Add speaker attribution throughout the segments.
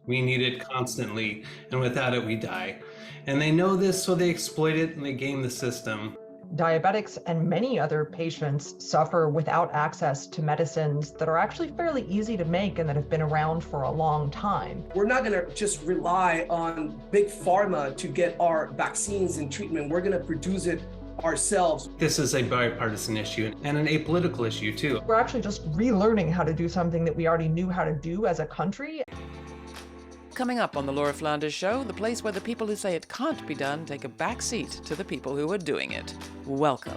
Speaker 1: We need it constantly, and without it, we die. And they know this, so they exploit it and they game the system.
Speaker 2: Diabetics and many other patients suffer without access to medicines that are actually fairly easy to make and that have been around for a long time.
Speaker 3: We're not going to just rely on Big Pharma to get our vaccines and treatment. We're going to produce it ourselves.
Speaker 1: This is a bipartisan issue and an apolitical issue too.
Speaker 2: We're actually just relearning how to do something that we already knew how to do as a country.
Speaker 4: Coming up on the Laura Flanders Show, the place where the people who say it can't be done take a back seat to the people who are doing it. Welcome.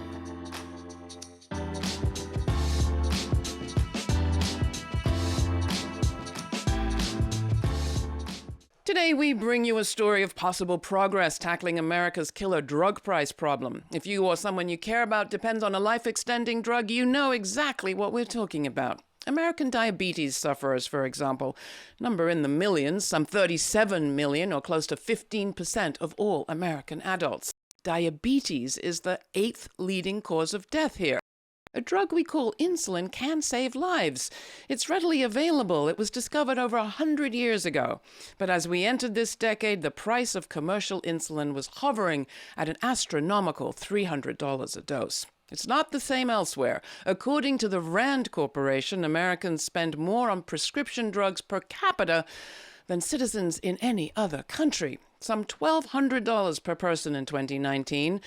Speaker 4: Today, we bring you a story of possible progress tackling America's killer drug price problem. If you or someone you care about depends on a life-extending drug, you know exactly what we're talking about. American diabetes sufferers, for example, number in the millions, some 37 million or close to 15% of all American adults. Diabetes is the 8th leading cause of death here. A drug we call insulin can save lives. It's readily available. It was discovered over 100 years ago. But as we entered this decade, the price of commercial insulin was hovering at an astronomical $300 a dose. It's not the same elsewhere. According to the Rand Corporation, Americans spend more on prescription drugs per capita than citizens in any other country. Some $1,200 per person in 2019.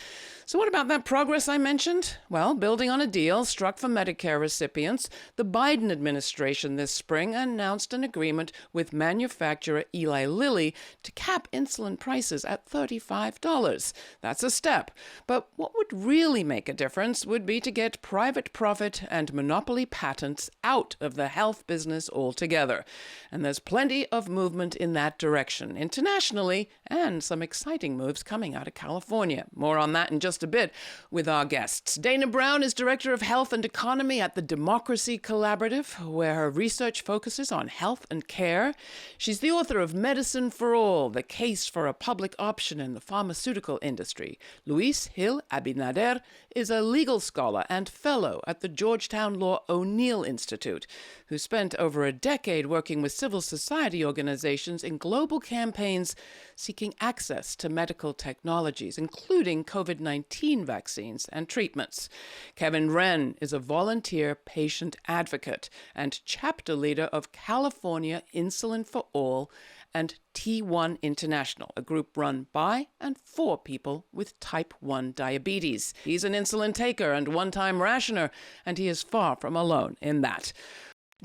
Speaker 4: So what about that progress I mentioned? Well, building on a deal struck for Medicare recipients, the Biden administration this spring announced an agreement with manufacturer Eli Lilly to cap insulin prices at $35. That's a step. But what would really make a difference would be to get private profit and monopoly patents out of the health business altogether. And there's plenty of movement in that direction internationally, and some exciting moves coming out of California. More on that in just a bit with our guests. Dana Brown is Director of Health and Economy at the Democracy Collaborative, where her research focuses on health and care. She's the author of Medicine for All, The Case for a Public Option in the Pharmaceutical Industry. Luis Gil Abinader is a legal scholar and fellow at the Georgetown Law O'Neill Institute, who spent over a decade working with civil society organizations in global campaigns seeking access to medical technologies, including COVID-19 vaccines and treatments. Kevin Wren is a volunteer patient advocate and chapter leader of California Insulin for All and T1 International, a group run by and for people with type 1 diabetes. He's an insulin taker and one-time rationer, and he is far from alone in that.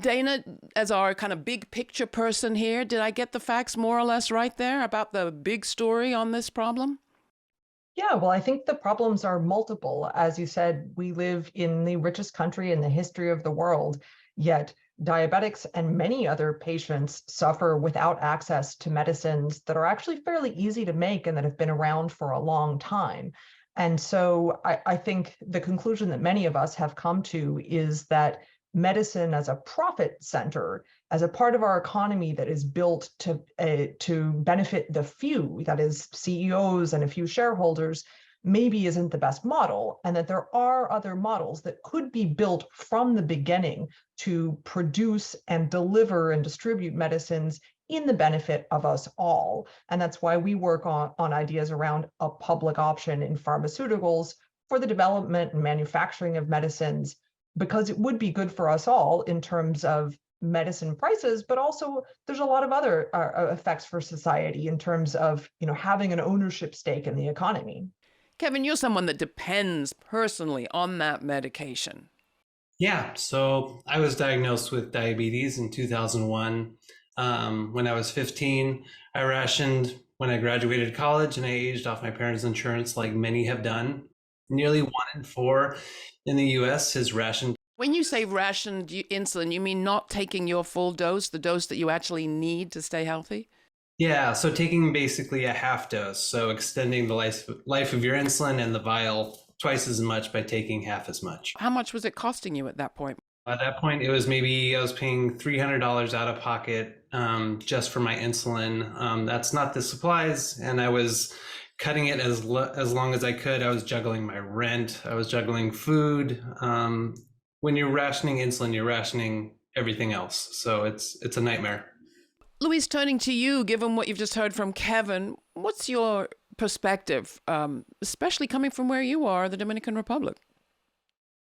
Speaker 4: Dana, as our kind of big picture person here, did I get the facts more or less right there about the big story on this problem?
Speaker 2: Yeah, well, I think the problems are multiple. As you said, we live in the richest country in the history of the world, yet diabetics and many other patients suffer without access to medicines that are actually fairly easy to make and that have been around for a long time. And so I think the conclusion that many of us have come to is that medicine as a profit center, as a part of our economy that is built to benefit the few, that is CEOs and a few shareholders, maybe isn't the best model, and that there are other models that could be built from the beginning to produce and deliver and distribute medicines in the benefit of us all. And that's why we work on ideas around a public option in pharmaceuticals for the development and manufacturing of medicines, because it would be good for us all in terms of medicine prices, but also there's a lot of other effects for society in terms of, having an ownership stake in the economy.
Speaker 4: Kevin, you're someone that depends personally on that medication.
Speaker 1: Yeah, so I was diagnosed with diabetes in 2001. When I was 15, I rationed when I graduated college, and I aged off my parents' insurance like many have done. Nearly 1 in 4 in the US is rationed.
Speaker 4: When you say rationed insulin, you mean not taking your full dose, the dose that you actually need to stay healthy?
Speaker 1: Yeah, so taking basically a half dose, so extending the life of your insulin and the vial twice as much by taking half as much.
Speaker 4: How much was it costing you at that point?
Speaker 1: At that point, it was maybe I was paying $300 out of pocket just for my insulin. That's not the supplies, and I was cutting it as long as I could. I was juggling my rent. I was juggling food. When you're rationing insulin, you're rationing everything else. So it's a nightmare.
Speaker 4: Louise, turning to you, given what you've just heard from Kevin, what's your perspective, especially coming from where you are, the Dominican Republic?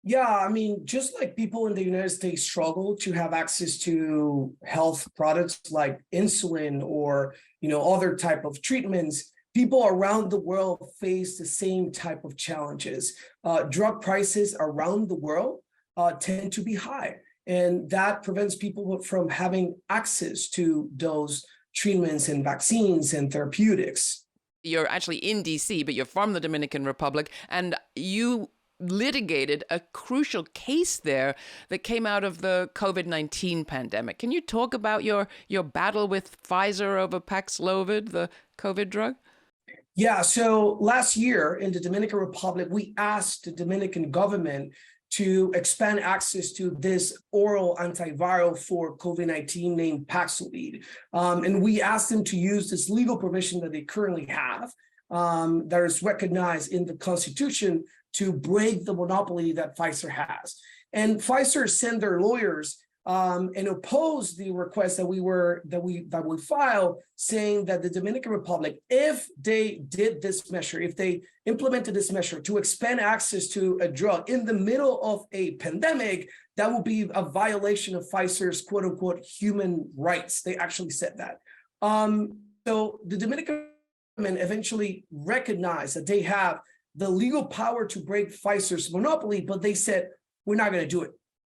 Speaker 3: Yeah, I mean, just like people in the United States struggle to have access to health products like insulin or, other type of treatments, people around the world face the same type of challenges. Drug prices around the world tend to be high, and that prevents people from having access to those treatments and vaccines and therapeutics.
Speaker 4: You're actually in DC, but you're from the Dominican Republic, and you litigated a crucial case there that came out of the COVID-19 pandemic. Can you talk about your battle with Pfizer over Paxlovid, the COVID drug?
Speaker 3: Yeah, so last year in the Dominican Republic, we asked the Dominican government to expand access to this oral antiviral for COVID-19 named Paxlovid. And we asked them to use this legal provision that they currently have that is recognized in the Constitution to break the monopoly that Pfizer has. And Pfizer sent their lawyers and opposed the request that we filed, saying that the Dominican Republic, if they did this measure, if they implemented this measure to expand access to a drug in the middle of a pandemic, that would be a violation of Pfizer's quote unquote human rights. They actually said that. So the Dominican government eventually recognized that they have the legal power to break Pfizer's monopoly, but they said, we're not going to do it.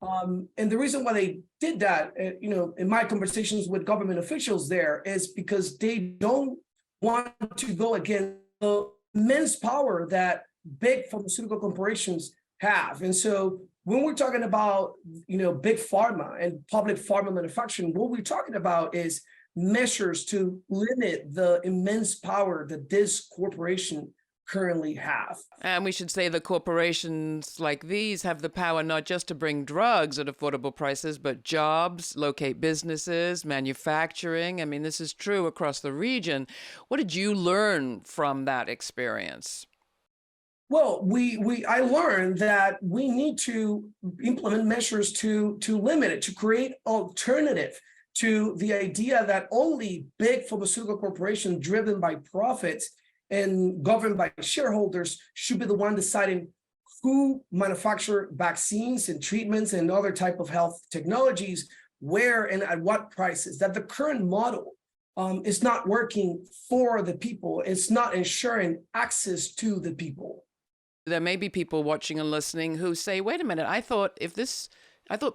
Speaker 3: And the reason why they did that, in my conversations with government officials there, is because they don't want to go against the immense power that big pharmaceutical corporations have. And so when we're talking about, big pharma and public pharma manufacturing, what we're talking about is measures to limit the immense power that this corporation currently have.
Speaker 4: And we should say that corporations like these have the power not just to bring drugs at affordable prices, but jobs, locate businesses, manufacturing. I mean, this is true across the region. What did you learn from that experience?
Speaker 3: Well, I learned that we need to implement measures to limit it, to create alternative to the idea that only big pharmaceutical corporations driven by profits and governed by shareholders should be the one deciding who manufacture vaccines and treatments and other type of health technologies, where and at what prices. That the current model is not working for the people. It's not ensuring access to the people.
Speaker 4: There may be people watching and listening who say, wait a minute, I thought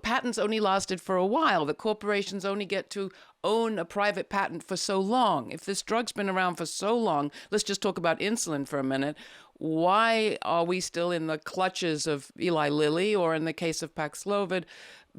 Speaker 4: patents only lasted for a while, that corporations only get to own a private patent for so long. If this drug's been around for so long, let's just talk about insulin for a minute. Why are we still in the clutches of Eli Lilly, or in the case of Paxlovid,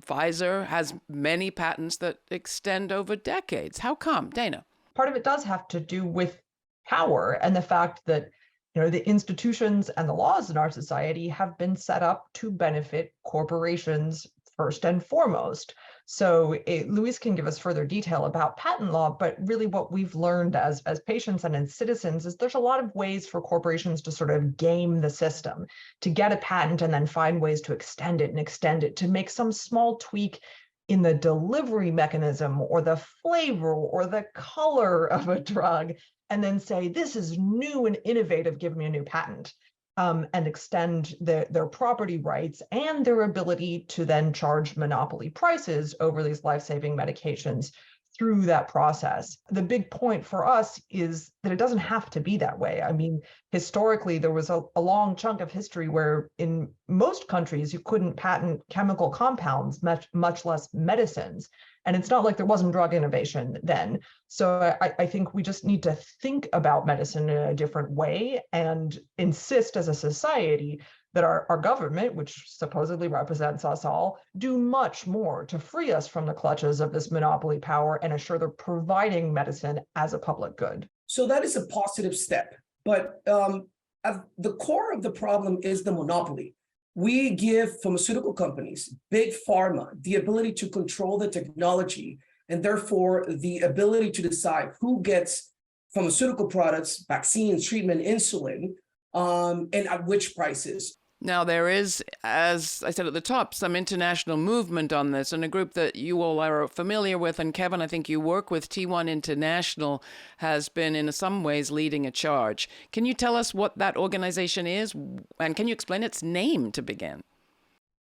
Speaker 4: Pfizer has many patents that extend over decades? How come, Dana?
Speaker 2: Part of it does have to do with power and the fact that the institutions and the laws in our society have been set up to benefit corporations first and foremost. So Luis can give us further detail about patent law, but really what we've learned as patients and as citizens is there's a lot of ways for corporations to sort of game the system, to get a patent and then find ways to extend it, to make some small tweak in the delivery mechanism or the flavor or the color of a drug, and then say, this is new and innovative, give me a new patent. And extend their property rights and their ability to then charge monopoly prices over these life-saving medications through that process. The big point for us is that it doesn't have to be that way. I mean, historically, there was a long chunk of history where in most countries, you couldn't patent chemical compounds, much less medicines. And it's not like there wasn't drug innovation then. So I think we just need to think about medicine in a different way and insist as a society that our government, which supposedly represents us all, do much more to free us from the clutches of this monopoly power and assure they're providing medicine as a public good.
Speaker 3: So that is a positive step. But at the core of the problem is the monopoly. We give pharmaceutical companies, big pharma, the ability to control the technology and therefore the ability to decide who gets pharmaceutical products, vaccines, treatment, insulin, and at which prices.
Speaker 4: Now, there is, as I said at the top, some international movement on this, and a group that you all are familiar with. And Kevin, I think you work with, T1 International, has been in some ways leading a charge. Can you tell us what that organization is? And can you explain its name to begin?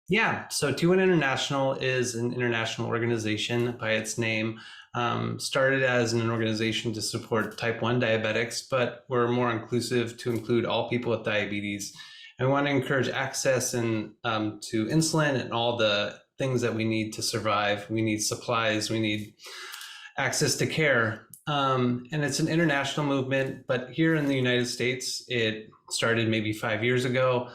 Speaker 1: Yeah, so T1 International is an international organization by its name. Started as an organization to support type 1 diabetics, but we're more inclusive to include all people with diabetes. And we want to encourage access to insulin and all the things that we need to survive. We need supplies, we need access to care. And it's an international movement, but here in the United States, it started maybe 5 years ago.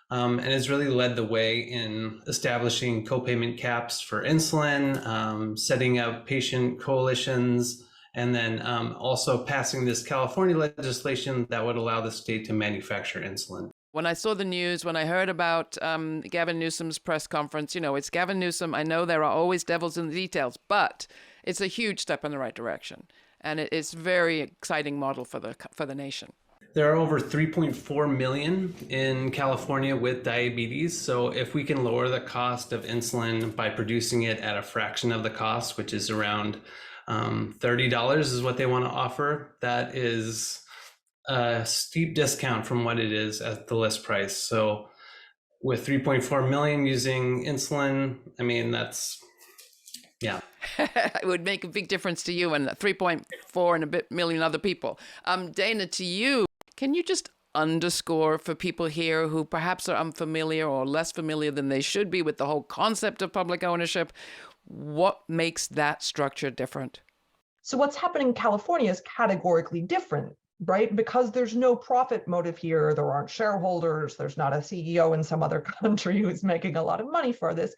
Speaker 1: And has really led the way in establishing co-payment caps for insulin, setting up patient coalitions, and then also passing this California legislation that would allow the state to manufacture insulin.
Speaker 4: When I saw the news, when I heard about Gavin Newsom's press conference, it's Gavin Newsom. I know there are always devils in the details, but it's a huge step in the right direction. And it's a very exciting model for the nation.
Speaker 1: There are over 3.4 million in California with diabetes. So if we can lower the cost of insulin by producing it at a fraction of the cost, which is around $30 is what they want to offer, that is a steep discount from what it is at the list price. So with 3.4 million using insulin, I mean, that's, yeah.
Speaker 4: It would make a big difference to you and 3.4 and a bit million other people. Dana, to you, can you just underscore for people here who perhaps are unfamiliar or less familiar than they should be with the whole concept of public ownership, what makes that structure different?
Speaker 2: So what's happening in California is categorically different, right? Because there's no profit motive here. There aren't shareholders. There's not a CEO in some other country who's making a lot of money for this.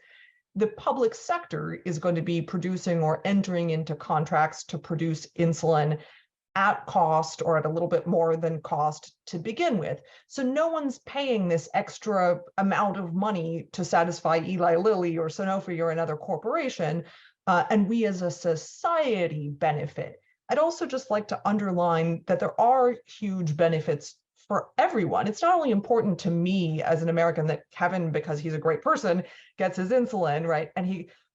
Speaker 2: The public sector is going to be producing or entering into contracts to produce insulin at cost or at a little bit more than cost to begin with. So no one's paying this extra amount of money to satisfy Eli Lilly or Sanofi or another corporation, and we as a society benefit. I'd also just like to underline that there are huge benefits for everyone. It's not only important to me as an American that Kevin, because he's a great person, gets his insulin, right?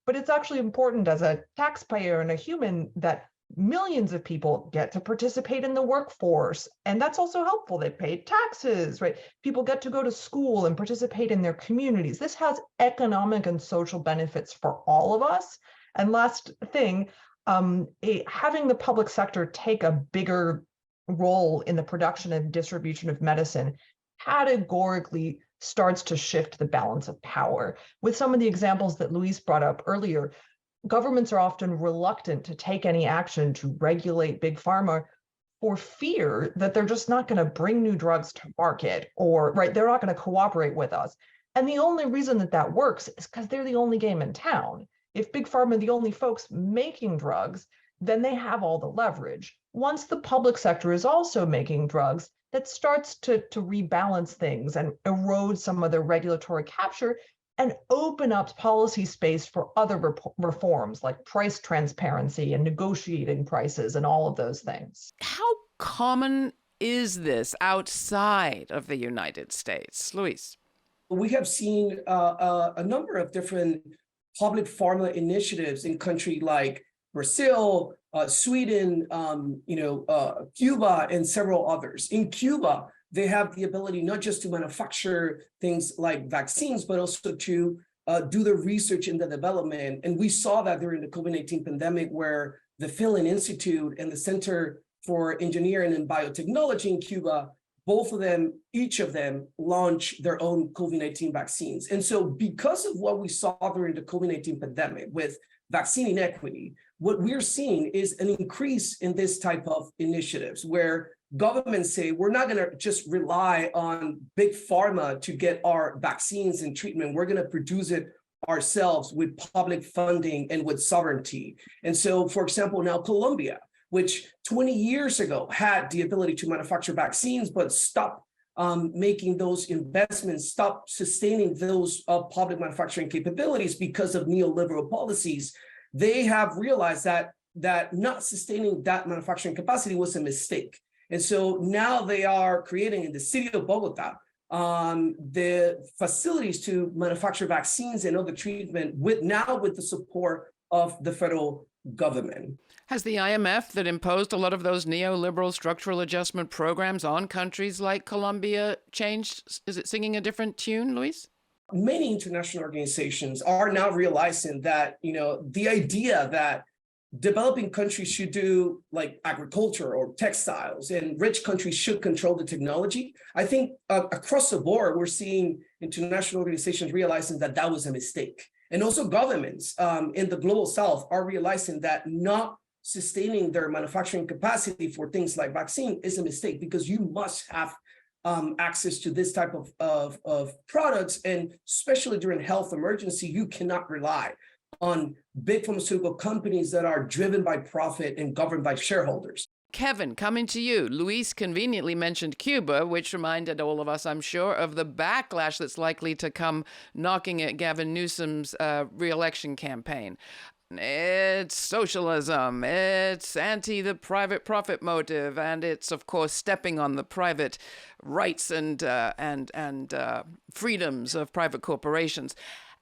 Speaker 2: But it's actually important as a taxpayer and a human that millions of people get to participate in the workforce. And that's also helpful. They pay taxes, right? People get to go to school and participate in their communities. This has economic and social benefits for all of us. And last thing, having the public sector take a bigger role in the production and distribution of medicine categorically starts to shift the balance of power. With some of the examples that Luis brought up earlier, governments are often reluctant to take any action to regulate big pharma for fear that they're just not going to bring new drugs to market, or they're not going to cooperate with us. And the only reason that works is because they're the only game in town. If big pharma are the only folks making drugs, then they have all the leverage. Once the public sector is also making drugs, that starts to rebalance things and erode some of the regulatory capture and open up policy space for other reforms like price transparency and negotiating prices and all of those things.
Speaker 4: How common is this outside of the United States? Luis?
Speaker 3: We have seen a number of different public pharma initiatives in countries like Brazil, Sweden, Cuba, and several others. In Cuba, they have the ability not just to manufacture things like vaccines, but also to do the research and the development. And we saw that during the COVID-19 pandemic, where the Finland Institute and the Center for Engineering and Biotechnology in Cuba, each of them launched their own COVID-19 vaccines. And so because of what we saw during the COVID-19 pandemic with vaccine inequity, what we're seeing is an increase in this type of initiatives where governments say, we're not going to just rely on big pharma to get our vaccines and treatment. We're going to produce it ourselves with public funding and with sovereignty. And so, for example, now Colombia, which 20 years ago had the ability to manufacture vaccines, but stopped making those investments, stopped sustaining those public manufacturing capabilities because of neoliberal policies, they have realized that not sustaining that manufacturing capacity was a mistake. And so now they are creating in the city of Bogota the facilities to manufacture vaccines and other treatment with the support of the federal government.
Speaker 4: Has the IMF that imposed a lot of those neoliberal structural adjustment programs on countries like Colombia changed? Is it singing a different tune, Luis?
Speaker 3: Many international organizations are now realizing that, the idea that developing countries should do like agriculture or textiles and rich countries should control the technology. I think across the board, we're seeing international organizations realizing that that was a mistake. And also governments in the global south are realizing that not sustaining their manufacturing capacity for things like vaccine is a mistake, because you must have access to this type of products. And especially during health emergency, you cannot rely on big pharmaceutical companies that are driven by profit and governed by shareholders.
Speaker 4: Kevin, coming to you. Luis conveniently mentioned Cuba, which reminded all of us, I'm sure, of the backlash that's likely to come knocking at Gavin Newsom's re-election campaign. It's socialism, it's anti the private profit motive, and it's, of course, stepping on the private rights and freedoms of private corporations.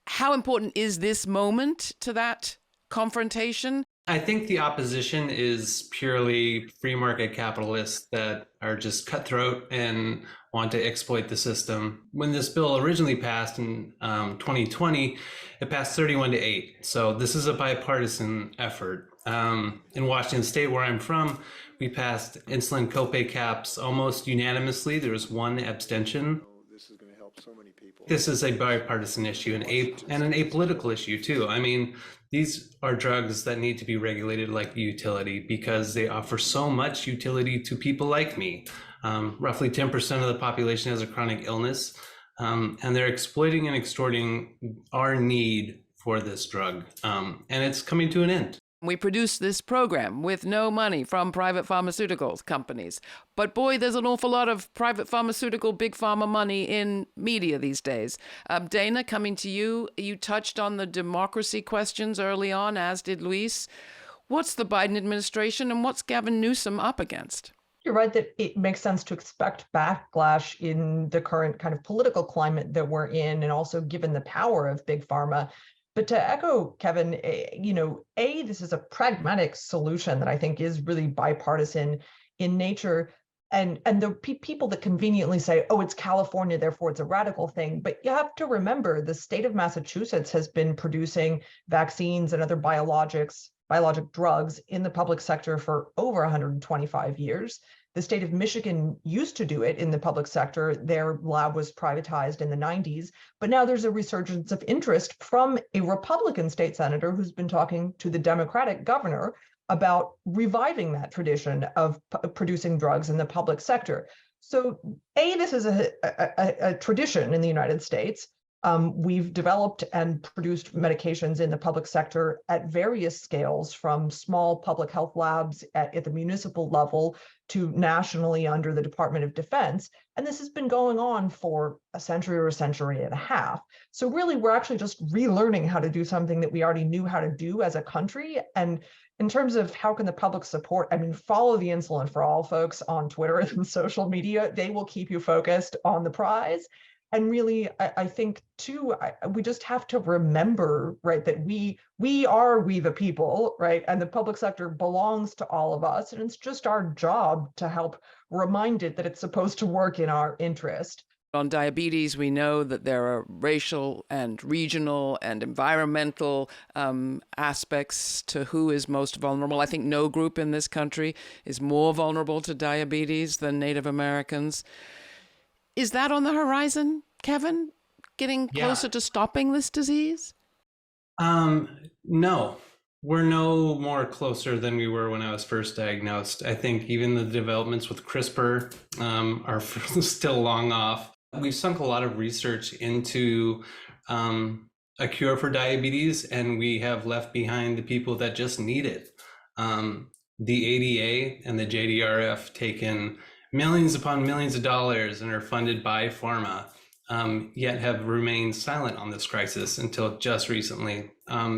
Speaker 4: How important is this moment to that confrontation?
Speaker 1: I think the opposition is purely free market capitalists that are just cutthroat and want to exploit the system. When this bill originally passed in 2020, it passed 31-8. So this is a bipartisan effort. In Washington State, where I'm from, we passed insulin copay caps almost unanimously. There was one abstention.
Speaker 5: This is going to help so many people.
Speaker 1: This is a bipartisan issue and an apolitical issue too. I mean, these are drugs that need to be regulated like utility because they offer so much utility to people like me. Roughly 10% of the population has a chronic illness, and they're exploiting and extorting our need for this drug, and it's coming to an end.
Speaker 4: We produce this program with no money from private pharmaceuticals companies. But boy, there's an awful lot of private pharmaceutical, big pharma money in media these days. Dana, coming to you, you touched on the democracy questions early on, as did Luis. What's the Biden administration and what's Gavin Newsom up against?
Speaker 2: You're right that it makes sense to expect backlash in the current kind of political climate that we're in, and also given the power of big pharma. But to echo Kevin, this is a pragmatic solution that I think is really bipartisan in nature. And the people that conveniently say, oh, it's California, therefore it's a radical thing. But you have to remember the state of Massachusetts has been producing vaccines and other biologic drugs in the public sector for over 125 years. The state of Michigan used to do it in the public sector. Their lab was privatized in the 90s, but now there's a resurgence of interest from a Republican state senator who's been talking to the Democratic governor about reviving that tradition of producing drugs in the public sector. So this is a tradition in the United States. We've developed and produced medications in the public sector at various scales, from small public health labs at the municipal level to nationally under the Department of Defense. And this has been going on for a century or a century and a half. So really, we're actually just relearning how to do something that we already knew how to do as a country. And in terms of how can the public support, follow the Insulin for All folks on Twitter and social media. They will keep you focused on the prize. And really, I think, too, we just have to remember, right, that we are the people, right, and the public sector belongs to all of us. And it's just our job to help remind it that it's supposed to work in our interest.
Speaker 4: On diabetes, we know that there are racial and regional and environmental aspects to who is most vulnerable. I think no group in this country is more vulnerable to diabetes than Native Americans. Is that on the horizon, Kevin? Getting closer to stopping this disease?
Speaker 1: No, we're no more closer than we were when I was first diagnosed. I think even the developments with CRISPR are still long off. We've sunk a lot of research into a cure for diabetes, and we have left behind the people that just need it. The ADA and the JDRF take in millions upon millions of dollars and are funded by pharma, yet have remained silent on this crisis until just recently.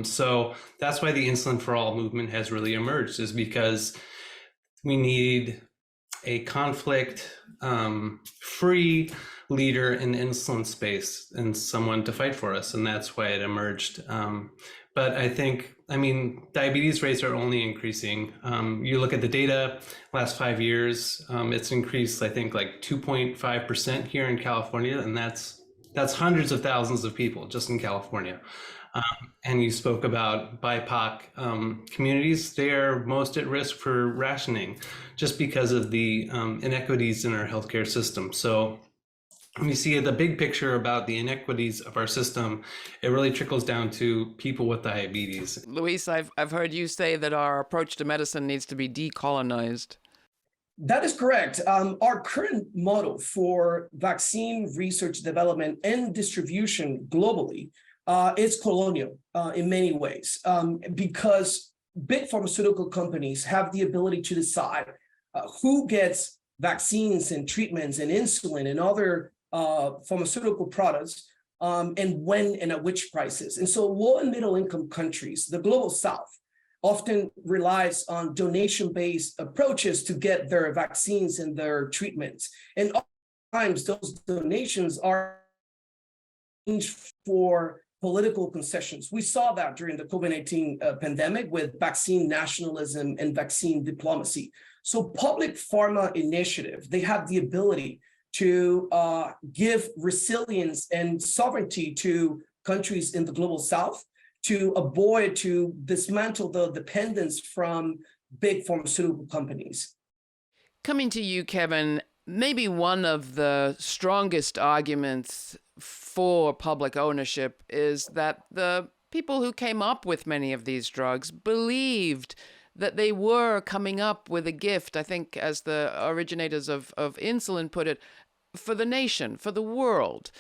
Speaker 1: So that's why the Insulin for All movement has really emerged, is because we need a conflict-free leader in the insulin space and someone to fight for us, and that's why it emerged. But I think, I mean, diabetes rates are only increasing. You look at the data, last 5 years, it's increased, I think, like 2.5% here in California, and that's hundreds of thousands of people just in California. And you spoke about BIPOC communities. They are most at risk for rationing just because of the inequities in our healthcare system. So when you see the big picture about the inequities of our system, it really trickles down to people with diabetes.
Speaker 4: Luis, I've heard you say that our approach to medicine needs to be decolonized.
Speaker 3: That is correct. Our current model for vaccine research, development, and distribution globally is colonial in many ways, because big pharmaceutical companies have the ability to decide who gets vaccines and treatments and insulin and other pharmaceutical products, and when and at which prices. And so low and middle income countries, the global south, often relies on donation-based approaches to get their vaccines and their treatments. And oftentimes those donations are for political concessions. We saw that during the COVID-19 pandemic with vaccine nationalism and vaccine diplomacy. So public pharma initiative, they have the ability to give resilience and sovereignty to countries in the global south, to avoid, to dismantle the dependence from big pharmaceutical companies.
Speaker 4: Coming to you, Kevin, maybe one of the strongest arguments for public ownership is that the people who came up with many of these drugs believed that they were coming up with a gift, I think, as the originators of insulin put it, for the nation, for the world.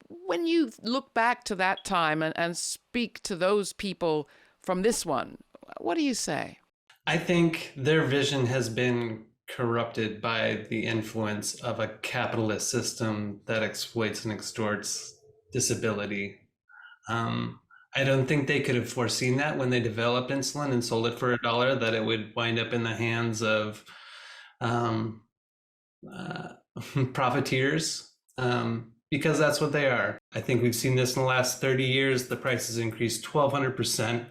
Speaker 4: When you look back to that time and speak to those people from this one, what do you say?
Speaker 1: I think their vision has been corrupted by the influence of a capitalist system that exploits and extorts disability. I don't think they could have foreseen that when they developed insulin and sold it for $1, that it would wind up in the hands of profiteers, because that's what they are. I think we've seen this in the last 30 years. The price has increased 1,200%,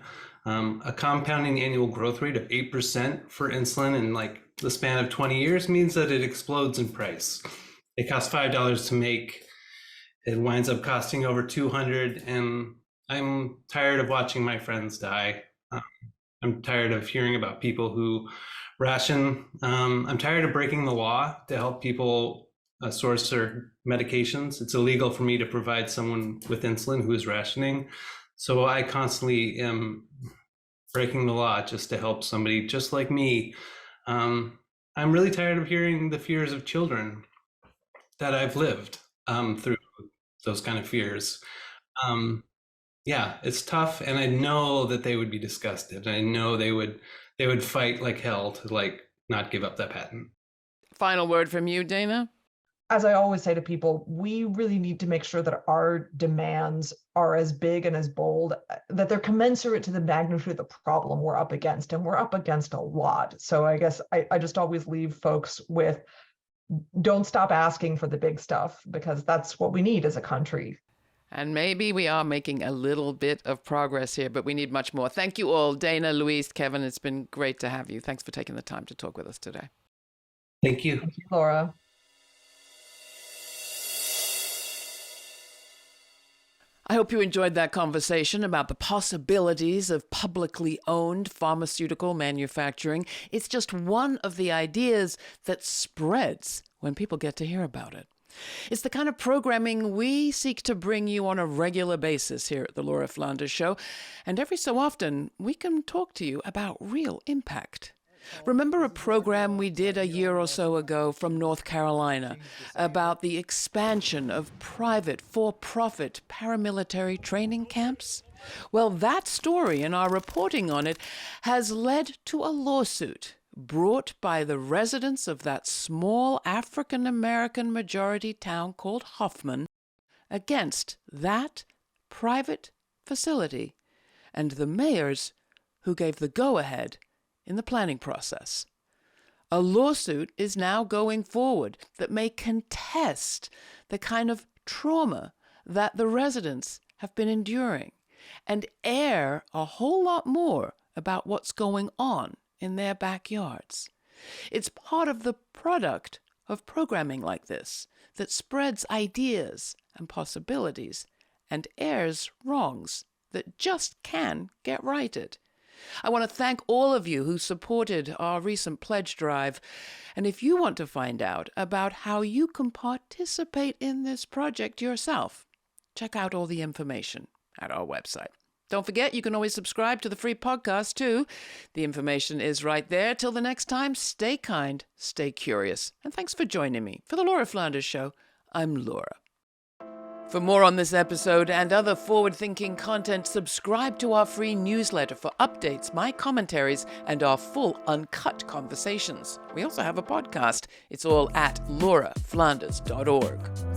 Speaker 1: a compounding annual growth rate of 8% for insulin in like the span of 20 years means that it explodes in price. It costs $5 to make. It winds up costing over $200, and I'm tired of watching my friends die. I'm tired of hearing about people who ration. I'm tired of breaking the law to help people source their medications. It's illegal for me to provide someone with insulin who is rationing. So I constantly am breaking the law just to help somebody just like me. I'm really tired of hearing the fears of children that I've lived through those kind of fears. Yeah, it's tough, and I know that they would be disgusted. I know they would fight like hell to like not give up that patent.
Speaker 4: Final word from you, Dana?
Speaker 2: As I always say to people, we really need to make sure that our demands are as big and as bold, that they're commensurate to the magnitude of the problem we're up against, and we're up against a lot. So I guess I just always leave folks with, don't stop asking for the big stuff, because that's what we need as a country.
Speaker 4: And maybe we are making a little bit of progress here, but we need much more. Thank you all. Dana, Luis, Kevin, it's been great to have you. Thanks for taking the time to talk with us today.
Speaker 1: Thank you.
Speaker 2: Thank you, Laura.
Speaker 4: I hope you enjoyed that conversation about the possibilities of publicly owned pharmaceutical manufacturing. It's just one of the ideas that spreads when people get to hear about it. It's the kind of programming we seek to bring you on a regular basis here at the Laura Flanders Show. And every so often, we can talk to you about real impact. Remember a program we did a year or so ago from North Carolina about the expansion of private, for-profit paramilitary training camps? Well, that story and our reporting on it has led to a lawsuit brought by the residents of that small African-American majority town called Hoffman against that private facility and the mayors who gave the go-ahead in the planning process. A lawsuit is now going forward that may contest the kind of trauma that the residents have been enduring and air a whole lot more about what's going on in their backyards. It's part of the product of programming like this that spreads ideas and possibilities and airs wrongs that just can get righted. I want to thank all of you who supported our recent pledge drive. And if you want to find out about how you can participate in this project yourself, check out all the information at our website. Don't forget, you can always subscribe to the free podcast too. The information is right there. Till the next time, stay kind, stay curious. And thanks for joining me. For the Laura Flanders Show, I'm Laura. For more on this episode and other forward-thinking content, subscribe to our free newsletter for updates, my commentaries, and our full uncut conversations. We also have a podcast. It's all at lauraflanders.org.